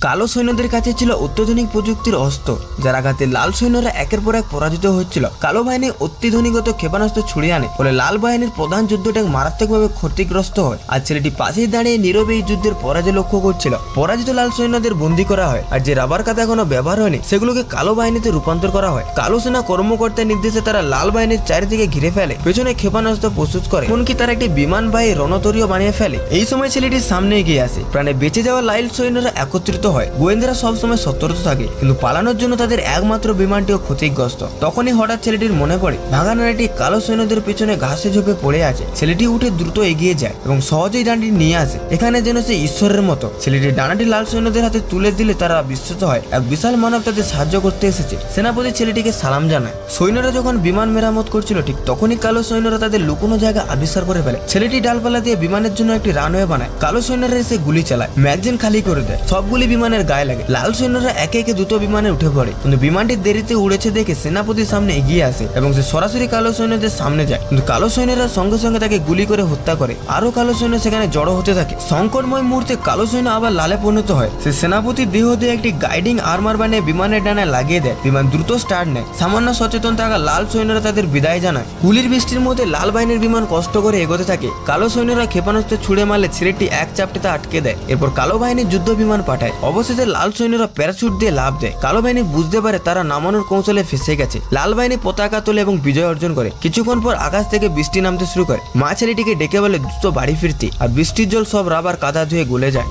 কালো সৈন্যদের কাছে ছিল অত্যাধুনিক প্রযুক্তির অস্ত্র, যার আঘাতে লাল সৈন্যরা একের পর এক পরাজিত হচ্ছিল। কালো বাহিনী অত্যাধুনিকত ক্ষেপণাস্ত্র ছুড়ে আনে, ফলে লাল বাহিনীর প্রধান যুদ্ধটা মারাত্মকভাবে ক্ষতিগ্রস্ত হয়। আর ছেলেটি পাশেই দাঁড়িয়ে নীরবে এই যুদ্ধের পরাজয় লক্ষ্য করছিল। পরাজিত লাল সৈন্যদের বন্দী করা হয়, আর যে রাবার কাদা এখনো ব্যবহার হয়নি সেগুলোকে কালো বাহিনীতে রূপান্তর করা হয়। কালো সেনা কর্মকর্তার নির্দেশে তারা লাল বাহিনীর চারিদিকে ঘিরে ফেলে, পেছনে ক্ষেপণাস্ত্র প্রস্তুত করে, এমনকি তারা একটি বিমানবাহী রণতরীও বানিয়ে ফেলে। এই সময় ছেলেটির সামনে এগিয়ে আসে। প্রাণে বেঁচে যাওয়া লাল সৈন্যরা একত্রিত হয়। গোয়েন্দারা সবসময় সতর্ক থাকে, কিন্তু পালানোর জন্য তাদের একমাত্র বিমানটিও ক্ষতিগ্রস্ত। তখনই হঠাৎ ছেলেটির মনে পড়ে ভাঙা নারীটি কালো সৈন্যদের পিছনে ঘাসে ঝোপে পড়ে আছে। ছেলেটি উঠে দ্রুত এগিয়ে যায় এবং সহজেই ডানাটি নিয়ে আসে। এখানে যেন সে ঈশ্বরের মতো। ছেলেটির ডানাটি লাল সৈন্যদের হাতে তুলে দিলে তারা বিস্মিত হয়। এক বিশাল মানব তাদের সাহায্য করতে এসেছে। সেনাপতি ছেলেটিকে সালাম জানায়। সৈন্যরা যখন বিমান মেরামত করছিল, ঠিক তখনই কালো সৈন্যরা তাদের লুকোনো জায়গা আবিষ্কার করে ফেলে। ছেলেটি ডালপালা দিয়ে বিমানের জন্য একটি রানওয়ে বানায়। কালো সৈন্যরা এসে গুলি চালায়, ম্যাগজিন খালি করে দেয়, সবগুলি বিমানের গায়ে লাগে। লাল সৈন্যরা একে একে দ্রুত বিমানে উঠে পড়ে, কিন্তু বিমানটি দেরিতে উড়েছে দেখে সেনাপতির সামনে এগিয়ে আসে এবং সে সরাসরি কালো সৈন্যদের সামনে যায়। কিন্তু কালো সৈন্যরা সঙ্গে সঙ্গে তাকে গুলি করে হত্যা করে। আরো কালো সৈন্য সেখানে জড়ো হতে থাকে। সংকটময় মুহূর্তে কালো সৈন্য আবার লালে পরিণত হয়। সে সেনাপতির দেহ দিয়ে একটি গাইডিং আর্মার বানিয়ে বিমানের ডানায় লাগিয়ে দেয়। বিমান দ্রুত স্টার্ট নেয়। সামান্য সচেতন থাকা লাল সৈন্যরা তাদের বিদায় জানায়। গুলির বৃষ্টির মধ্যে লাল বাহিনীর বিমান কষ্ট করে এগোতে থাকে। কালো সৈন্যরা ক্ষেপণাস্ত্র ছুড়ে মারলে ছেলেটি এক চাপটিতে আটকে দেয়। এরপর কালো বাহিনীর যুদ্ধ বিমান পাঠায়। অবশেষে লাল সৈন্যরা প্যারাশুট দিয়ে লাফ দেয়। কালো বাহিনী বুঝতে পারে তারা নামানোর কৌশলে ফেসে গেছে। লাল বাহিনী পতাকা তোলে এবং বিজয় অর্জন করে। কিছুক্ষণ পর আকাশ থেকে বৃষ্টি নামতে শুরু করে। মা ছেলেটিকে ডেকে বলে দ্রুত বাড়ি ফিরতে, আর বৃষ্টির জল সব রাবার কাদা ধুয়ে গলে যায়।